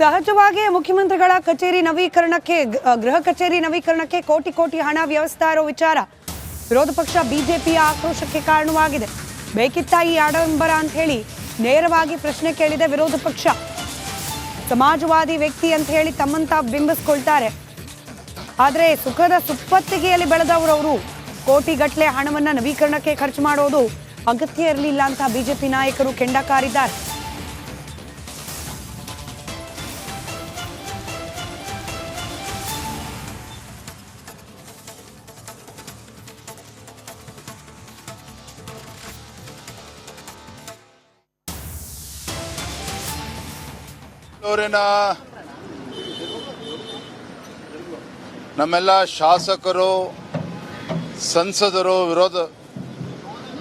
ಸಹಜವಾಗಿ ಮುಖ್ಯಮಂತ್ರಿಗಳ ಕಚೇರಿ ನವೀಕರಣಕ್ಕೆ ಗೃಹ ಕಚೇರಿ ನವೀಕರಣಕ್ಕೆ ಕೋಟಿ ಕೋಟಿ ಹಣ ವ್ಯವಸ್ಥೆ ಇರೋ ವಿಚಾರ ವಿರೋಧ ಪಕ್ಷ ಬಿಜೆಪಿಯ ಆಕ್ರೋಶಕ್ಕೆ ಕಾರಣವಾಗಿದೆ. ಬೇಕಿತ್ತ ಈ ಆಡಂಬರ ಅಂತ ಹೇಳಿ ನೇರವಾಗಿ ಪ್ರಶ್ನೆ ಕೇಳಿದೆ ವಿರೋಧ ಪಕ್ಷ. ಸಮಾಜವಾದಿ ವ್ಯಕ್ತಿ ಅಂತ ಹೇಳಿ ತಮ್ಮಂತ ಬಿಂಬಿಸ್ಕೊಳ್ತಾರೆ. ಆದರೆ ಸುಖದ ಸುಪ್ಪತ್ತಿಗೆಯಲ್ಲಿ ಬೆಳೆದವರವರು ಕೋಟಿಗಟ್ಟಲೆ ಹಣವನ್ನ ನವೀಕರಣಕ್ಕೆ ಖರ್ಚು ಮಾಡೋದು ಅಗತ್ಯ ಇರಲಿಲ್ಲ ಅಂತ ಬಿಜೆಪಿ ನಾಯಕರು ಕೆಂಡಕಾರಿದ್ದಾರೆ. ನಮ್ಮೆಲ್ಲ ಶಾಸಕರು, ಸಂಸದರು,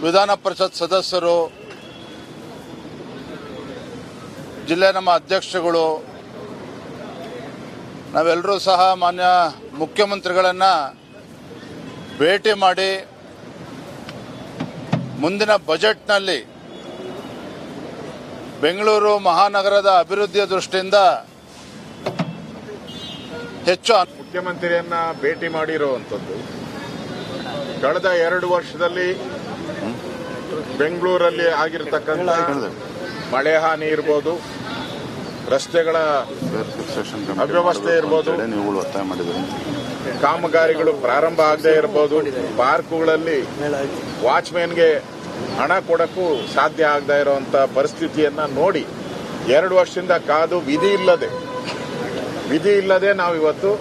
ವಿಧಾನ ಪರಿಷತ್ ಸದಸ್ಯರು, ಜಿಲ್ಲೆ ನಮ್ಮ ಅಧ್ಯಕ್ಷಗಳು, ನಾವೆಲ್ಲರೂ ಸಹ ಮಾನ್ಯ ಮುಖ್ಯಮಂತ್ರಿಗಳನ್ನು ಭೇಟಿ ಮಾಡಿ ಮುಂದಿನ ಬಜೆಟ್ನಲ್ಲಿ ಬೆಂಗಳೂರು ಮಹಾನಗರದ ಅಭಿವೃದ್ಧಿಯ ದೃಷ್ಟಿಯಿಂದ ಹೆಚ್ಚು ಮುಖ್ಯಮಂತ್ರಿಯನ್ನ ಭೇಟಿ ಮಾಡಿರುವಂಥದ್ದು. ಕಳೆದ 2 ವರ್ಷದಲ್ಲಿ ಬೆಂಗಳೂರಲ್ಲಿ ಆಗಿರತಕ್ಕಂಥ ಮಳೆ ಹಾನಿ ಇರ್ಬೋದು, ರಸ್ತೆಗಳ ಅವ್ಯವಸ್ಥೆ ಇರ್ಬೋದು, ಕಾಮಗಾರಿಗಳು ಪ್ರಾರಂಭ ಆಗದೆ ಇರಬಹುದು, ಪಾರ್ಕ್ಗಳಲ್ಲಿ ವಾಚ್ಮ್ಯಾನ್ಗೆ ಹಣ ಕೊಡಕ್ಕೂ ಸಾಧ್ಯ ಆಗದೆ ಇರುವಂತ ಪರಿಸ್ಥಿತಿಯನ್ನ ನೋಡಿ 2 ವರ್ಷದಿಂದ ಕಾದು ವಿಧಿ ಇಲ್ಲದೆ ನಾವಿವತ್ತು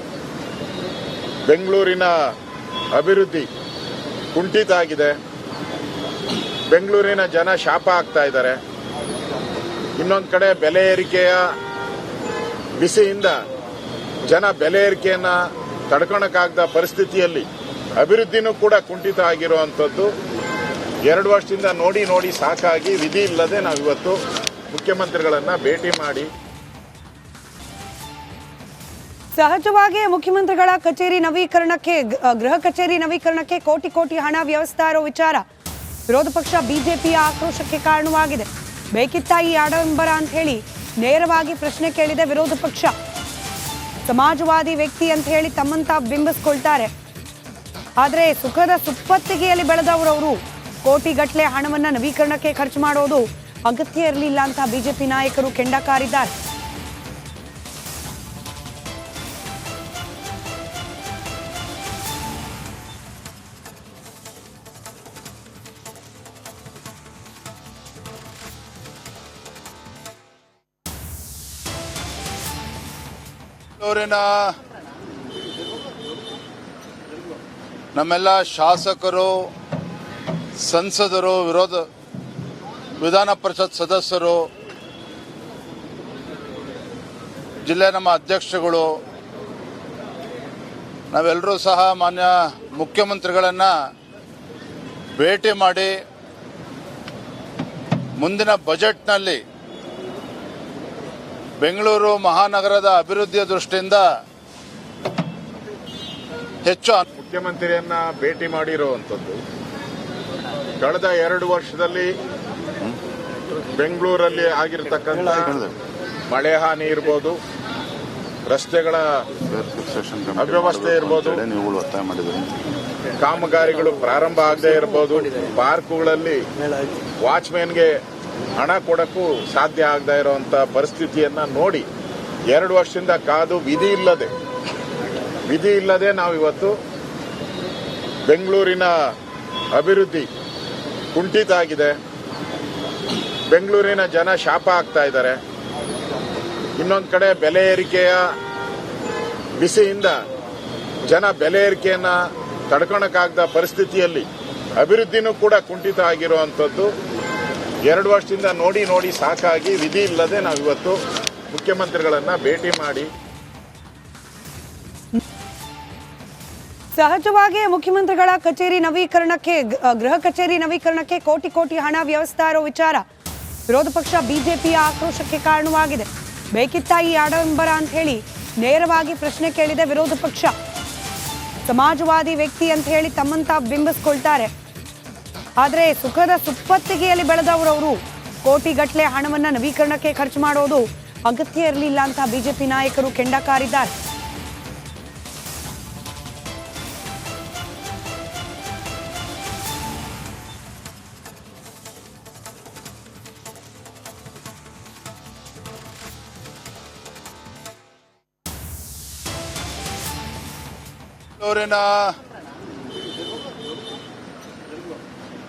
ಬೆಂಗಳೂರಿನ ಅಭಿವೃದ್ಧಿ ಕುಂಠಿತ ಆಗಿದೆ. ಬೆಂಗಳೂರಿನ ಜನ ಶಾಪ ಆಗ್ತಾ ಇದ್ದಾರೆ. ಇನ್ನೊಂದು ಕಡೆ ಬೆಲೆ ಏರಿಕೆಯ ಬಿಸಿಯಿಂದ ಜನ ಬೆಲೆ ಏರಿಕೆಯನ್ನ ತಡ್ಕೊಳಕ್ಕಾಗದ ಪರಿಸ್ಥಿತಿಯಲ್ಲಿ ಅಭಿವೃದ್ಧಿನೂ ಕೂಡ ಕುಂಠಿತ ಆಗಿರುವಂಥದ್ದು 2 ವರ್ಷದಿಂದ ನೋಡಿ ಸಾಕಾಗಿ ವಿಧಿ ಇಲ್ಲದೆ ನಾವಿವತ್ತು ಮುಖ್ಯಮಂತ್ರಿಗಳನ್ನ ಭೇಟಿ ಮಾಡಿ. ಸಹಜವಾಗಿ ಮುಖ್ಯಮಂತ್ರಿಗಳ ಕಚೇರಿ ನವೀಕರಣಕ್ಕೆ ಗೃಹ ಕಚೇರಿ ನವೀಕರಣಕ್ಕೆ ಕೋಟಿ ಕೋಟಿ ಹಣ ವ್ಯವಸ್ಥೆ ಇರೋ ವಿಚಾರ ವಿರೋಧ ಪಕ್ಷ ಬಿಜೆಪಿಯ ಆಕ್ರೋಶಕ್ಕೆ ಕಾರಣವಾಗಿದೆ. ಬೇಕಿತ್ತ ಈ ಆಡಂಬರ ಅಂತ ಹೇಳಿ ನೇರವಾಗಿ ಪ್ರಶ್ನೆ ಕೇಳಿದೆ ವಿರೋಧ ಪಕ್ಷ. ಸಮಾಜವಾದಿ ವ್ಯಕ್ತಿ ಅಂತ ಹೇಳಿ ತಮ್ಮಂತ ಬಿಂಬಿಸ್ಕೊಳ್ತಾರೆ. ಆದರೆ ಸುಖದ ಸುಪ್ಪತ್ತಿಗೆಯಲ್ಲಿ ಬೆಳೆದವರವರು ಕೋಟಿಗಟ್ಟಲೆ ಹಣವನ್ನ ನವೀಕರಣಕ್ಕೆ ಖರ್ಚು ಮಾಡೋದು ಅಗತ್ಯ ಇರಲಿಲ್ಲ ಅಂತ ಬಿಜೆಪಿ ನಾಯಕರು ಕೆಂಡಕಾರಿದ್ದಾರೆ. ನಮ್ಮೆಲ್ಲ ಶಾಸಕರು, ಸಂಸದರು, ವಿಧಾನ ಪರಿಷತ್ ಸದಸ್ಯರು, ಜಿಲ್ಲೆ ನಮ್ಮ ಅಧ್ಯಕ್ಷಗಳು, ನಾವೆಲ್ಲರೂ ಸಹ ಮಾನ್ಯ ಮುಖ್ಯಮಂತ್ರಿಗಳನ್ನು ಭೇಟಿ ಮಾಡಿ ಮುಂದಿನ ಬಜೆಟ್ನಲ್ಲಿ ಬೆಂಗಳೂರು ಮಹಾನಗರದ ಅಭಿವೃದ್ಧಿಯ ದೃಷ್ಟಿಯಿಂದ ಹೆಚ್ಚು ಮುಖ್ಯಮಂತ್ರಿಯನ್ನ ಭೇಟಿ ಮಾಡಿರುವಂಥದ್ದು. ಕಳೆದ 2 ವರ್ಷದಲ್ಲಿ ಬೆಂಗಳೂರಲ್ಲಿ ಆಗಿರತಕ್ಕಂಥ ಮಳೆ ಹಾನಿ ಇರ್ಬೋದು, ರಸ್ತೆಗಳ ಅವ್ಯವಸ್ಥೆ ಇರ್ಬೋದು, ಕಾಮಗಾರಿಗಳು ಪ್ರಾರಂಭ ಆಗದೆ ಇರಬಹುದು, ಪಾರ್ಕ್ಗಳಲ್ಲಿ ವಾಚ್ಮ್ಯಾನ್ಗೆ ಹಣ ಕೊಡಕ್ಕೂ ಸಾಧ್ಯ ಆಗದೆ ಇರುವಂತ ಪರಿಸ್ಥಿತಿಯನ್ನ ನೋಡಿ 2 ವರ್ಷದಿಂದ ಕಾದು ವಿಧಿ ಇಲ್ಲದೆ ನಾವಿವತ್ತು ಬೆಂಗಳೂರಿನ ಅಭಿವೃದ್ಧಿ ಕುಂಠಿತ ಆಗಿದೆ. ಬೆಂಗಳೂರಿನ ಜನ ಶಾಪ ಆಗ್ತಾ ಇದ್ದಾರೆ. ಇನ್ನೊಂದು ಕಡೆ ಬೆಲೆ ಏರಿಕೆಯ ಬಿಸಿಯಿಂದ ಜನ ಬೆಲೆ ಏರಿಕೆಯನ್ನ ತಡ್ಕೊಳಕ್ಕಾಗದ ಪರಿಸ್ಥಿತಿಯಲ್ಲಿ ಅಭಿವೃದ್ಧಿನೂ ಕೂಡ ಕುಂಠಿತ ಆಗಿರುವಂಥದ್ದು 2 ವರ್ಷದಿಂದ ನೋಡಿ ಸಾಕಾಗಿ ವಿಧಿ ಇಲ್ಲದೆ ನಾವಿವತ್ತು ಮುಖ್ಯಮಂತ್ರಿಗಳನ್ನ ಭೇಟಿ ಮಾಡಿ. ಸಹಜವಾಗಿ ಮುಖ್ಯಮಂತ್ರಿಗಳ ಕಚೇರಿ ನವೀಕರಣಕ್ಕೆ ಗೃಹ ಕಚೇರಿ ನವೀಕರಣಕ್ಕೆ ಕೋಟಿ ಕೋಟಿ ಹಣ ವ್ಯವಸ್ಥೆ ಇರೋ ವಿಚಾರ ವಿರೋಧ ಪಕ್ಷ ಬಿಜೆಪಿಯ ಆಕ್ರೋಶಕ್ಕೆ ಕಾರಣವಾಗಿದೆ. ಬೇಕಿತ್ತ ಈ ಆಡಂಬರ ಅಂತ ಹೇಳಿ ನೇರವಾಗಿ ಪ್ರಶ್ನೆ ಕೇಳಿದೆ ವಿರೋಧ ಪಕ್ಷ. ಸಮಾಜವಾದಿ ವ್ಯಕ್ತಿ ಅಂತ ಹೇಳಿ ತಮ್ಮಂತ ಬಿಂಬಿಸ್ಕೊಳ್ತಾರೆ. ಆದರೆ ಸುಖದ ಸುಪ್ಪತ್ತಿಗೆಯಲ್ಲಿ ಬೆಳೆದವರವರು ಕೋಟಿಗಟ್ಟಲೆ ಹಣವನ್ನ ನವೀಕರಣಕ್ಕೆ ಖರ್ಚು ಮಾಡೋದು ಅಗತ್ಯ ಇರಲಿಲ್ಲ ಅಂತ ಬಿಜೆಪಿ ನಾಯಕರು ಕೆಂಡ ಕಾರಿದ್ದಾರೆ. ಬೆಂಗಳೂರಿನ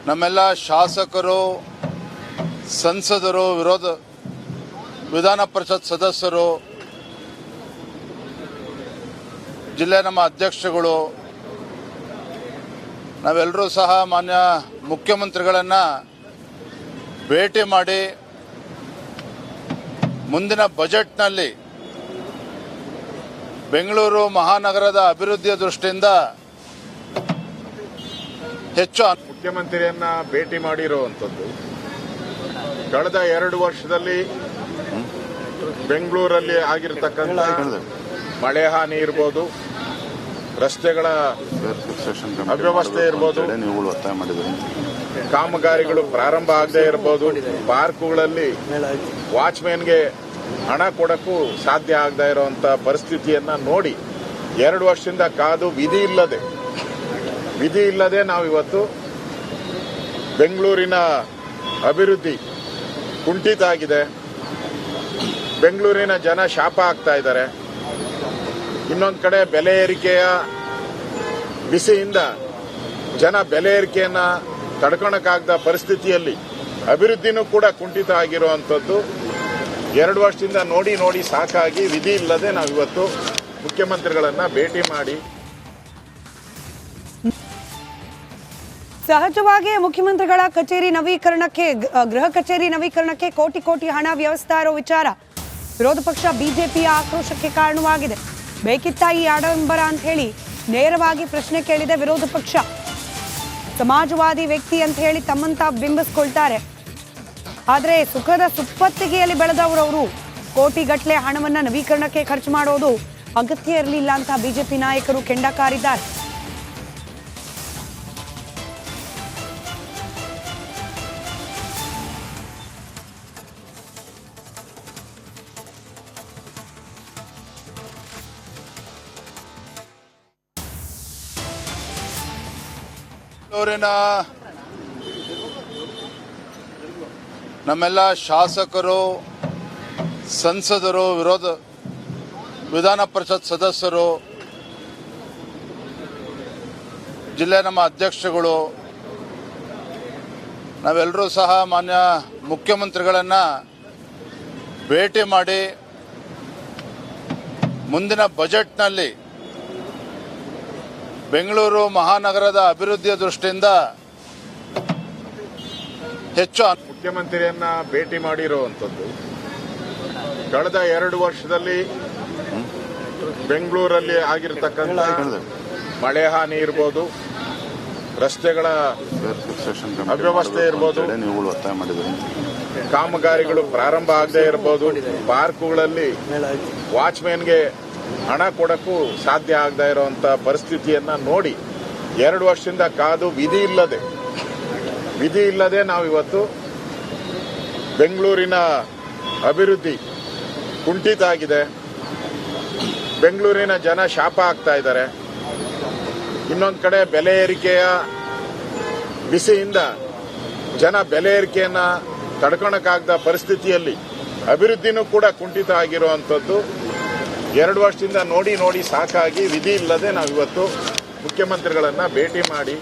ನಮ್ಮೆಲ್ಲ ಶಾಸಕರು, ಸಂಸದರು, ವಿಧಾನ ಪರಿಷತ್ ಸದಸ್ಯರು, ಜಿಲ್ಲೆ ನಮ್ಮ ಅಧ್ಯಕ್ಷಗಳು, ನಾವೆಲ್ಲರೂ ಸಹ ಮಾನ್ಯ ಮುಖ್ಯಮಂತ್ರಿಗಳನ್ನ ಭೇಟಿ ಮಾಡಿ ಮುಂದಿನ ಬಜೆಟ್ನಲ್ಲಿ ಬೆಂಗಳೂರು ಮಹಾನಗರದ ಅಭಿವೃದ್ಧಿಯ ದೃಷ್ಟಿಯಿಂದ ಹೆಚ್ಚು ಮುಖ್ಯಮಂತ್ರಿಯನ್ನ ಭೇಟಿ ಮಾಡಿರುವಂಥದ್ದು. ಕಳೆದ 2 ವರ್ಷದಲ್ಲಿ ಬೆಂಗಳೂರಲ್ಲಿ ಆಗಿರತಕ್ಕಂಥ ಮಳೆ ಹಾನಿ ಇರ್ಬೋದು, ರಸ್ತೆಗಳ ಅವ್ಯವಸ್ಥೆ ಇರ್ಬೋದು, ಕಾಮಗಾರಿಗಳು ಪ್ರಾರಂಭ ಆಗದೆ ಇರಬಹುದು, ಪಾರ್ಕ್ಗಳಲ್ಲಿ ವಾಚ್ಮ್ಯಾನ್ಗೆ ಹಣ ಕೊಡಕ್ಕೂ ಸಾಧ್ಯ ಆಗದೆ ಇರುವಂತ ಪರಿಸ್ಥಿತಿಯನ್ನ ನೋಡಿ 2 ವರ್ಷದಿಂದ ಕಾದು ವಿಧಿ ಇಲ್ಲದೆ ನಾವಿವತ್ತು ಬೆಂಗಳೂರಿನ ಅಭಿವೃದ್ಧಿ ಕುಂಠಿತ ಆಗಿದೆ. ಬೆಂಗಳೂರಿನ ಜನ ಶಾಪ ಆಗ್ತಾ ಇದ್ದಾರೆ. ಇನ್ನೊಂದು ಕಡೆ ಬೆಲೆ ಏರಿಕೆಯ ಬಿಸಿಯಿಂದ ಜನ ಬೆಲೆ ಏರಿಕೆಯನ್ನ ತಡ್ಕೊಳಕ್ಕಾಗದ ಪರಿಸ್ಥಿತಿಯಲ್ಲಿ ಅಭಿವೃದ್ಧಿನೂ ಕೂಡ ಕುಂಠಿತ ಆಗಿರುವಂತದ್ದು 2 ವರ್ಷದಿಂದ ನೋಡಿ ಸಾಕಾಗಿ ವಿಧಿ ಇಲ್ಲದೆ ನಾವಿವತ್ತು ಮುಖ್ಯಮಂತ್ರಿಗಳನ್ನ ಭೇಟಿ ಮಾಡಿ ಸಹಜವಾಗಿ ಮುಖ್ಯಮಂತ್ರಿಗಳ ಕಚೇರಿ ನವೀಕರಣಕ್ಕೆ ಗೃಹ ಕಚೇರಿ ನವೀಕರಣಕ್ಕೆ ಕೋಟಿ ಹಣ ವ್ಯವಸ್ಥೆ ಇರೋ ವಿಚಾರ ವಿರೋಧ ಪಕ್ಷ ಬಿಜೆಪಿಯ ಆಕ್ರೋಶಕ್ಕೆ ಕಾರಣವಾಗಿದೆ. ಬೇಕಿತ್ತ ಈ ಆಡಂಬರ ಅಂತ ಹೇಳಿ ನೇರವಾಗಿ ಪ್ರಶ್ನೆ ಕೇಳಿದೆ ವಿರೋಧ ಪಕ್ಷ. ಸಮಾಜವಾದಿ ವ್ಯಕ್ತಿ ಅಂತ ಹೇಳಿ ತಮ್ಮಂತ ಬಿಂಬಿಸ್ಕೊಳ್ತಾರೆ. ಆದರೆ ಸುಖದ ಸುಪ್ಪತ್ತಿಗೆಯಲ್ಲಿ ಬೆಳೆದವರವರು ಕೋಟಿಗಟ್ಟಲೆ ಹಣವನ್ನ ನವೀಕರಣಕ್ಕೆ ಖರ್ಚು ಮಾಡೋದು ಅಗತ್ಯ ಇರಲಿಲ್ಲ ಅಂತ ಬಿಜೆಪಿ ನಾಯಕರು ಕೆಂಡ ಕಾರಿದ್ದಾರೆ. ಬೆಂಗಳೂರಿನ ನಮ್ಮೆಲ್ಲ ಶಾಸಕರು, ಸಂಸದರು, ವಿಧಾನ ಪರಿಷತ್ ಸದಸ್ಯರು, ಜಿಲ್ಲೆ ನಮ್ಮ ಅಧ್ಯಕ್ಷಗಳು, ನಾವೆಲ್ಲರೂ ಸಹ ಮಾನ್ಯ ಮುಖ್ಯಮಂತ್ರಿಗಳನ್ನ ಭೇಟಿ ಮಾಡಿ ಮುಂದಿನ ಬಜೆಟ್ನಲ್ಲಿ ಬೆಂಗಳೂರು ಮಹಾನಗರದ ಅಭಿವೃದ್ಧಿಯ ದೃಷ್ಟಿಯಿಂದ ಹೆಚ್ಚು ಮುಖ್ಯಮಂತ್ರಿಯನ್ನ ಭೇಟಿ ಮಾಡಿರುವಂಥದ್ದು. ಕಳೆದ 2 ವರ್ಷದಲ್ಲಿ ಬೆಂಗಳೂರಲ್ಲಿ ಆಗಿರತಕ್ಕಂಥ ಮಳೆ ಹಾನಿ ಇರ್ಬೋದು, ರಸ್ತೆಗಳ ಅವ್ಯವಸ್ಥೆ ಇರ್ಬೋದು, ಕಾಮಗಾರಿಗಳು ಪ್ರಾರಂಭ ಆಗದೆ ಇರಬಹುದು, ಪಾರ್ಕ್ಗಳಲ್ಲಿ ವಾಚ್ಮ್ಯಾನ್ಗೆ ಹಣ ಕೊಡಕ್ಕೂ ಸಾಧ್ಯ ಆಗದೆ ಇರುವಂತ ಪರಿಸ್ಥಿತಿಯನ್ನ ನೋಡಿ 2 ವರ್ಷದಿಂದ ಕಾದು ವಿಧಿ ಇಲ್ಲದೆ ನಾವಿವತ್ತು ಬೆಂಗಳೂರಿನ ಅಭಿವೃದ್ಧಿ ಕುಂಠಿತ ಆಗಿದೆ. ಬೆಂಗಳೂರಿನ ಜನ ಶಾಪ ಆಗ್ತಾ ಇದ್ದಾರೆ. ಇನ್ನೊಂದು ಕಡೆ ಬೆಲೆ ಏರಿಕೆಯ ಬಿಸಿಯಿಂದ ಜನ ಬೆಲೆ ಏರಿಕೆಯನ್ನ ತಡ್ಕೊಳಕ್ಕಾಗದ ಪರಿಸ್ಥಿತಿಯಲ್ಲಿ ಅಭಿವೃದ್ಧಿನೂ ಕೂಡ ಕುಂಠಿತ ಆಗಿರುವಂತದ್ದು 2 ವರ್ಷದಿಂದ ನೋಡಿ ಸಾಕಾಗಿ ವಿಧಿ ಇಲ್ಲದೆ ನಾವಿವತ್ತು ಮುಖ್ಯಮಂತ್ರಿಗಳನ್ನ ಭೇಟಿ ಮಾಡಿ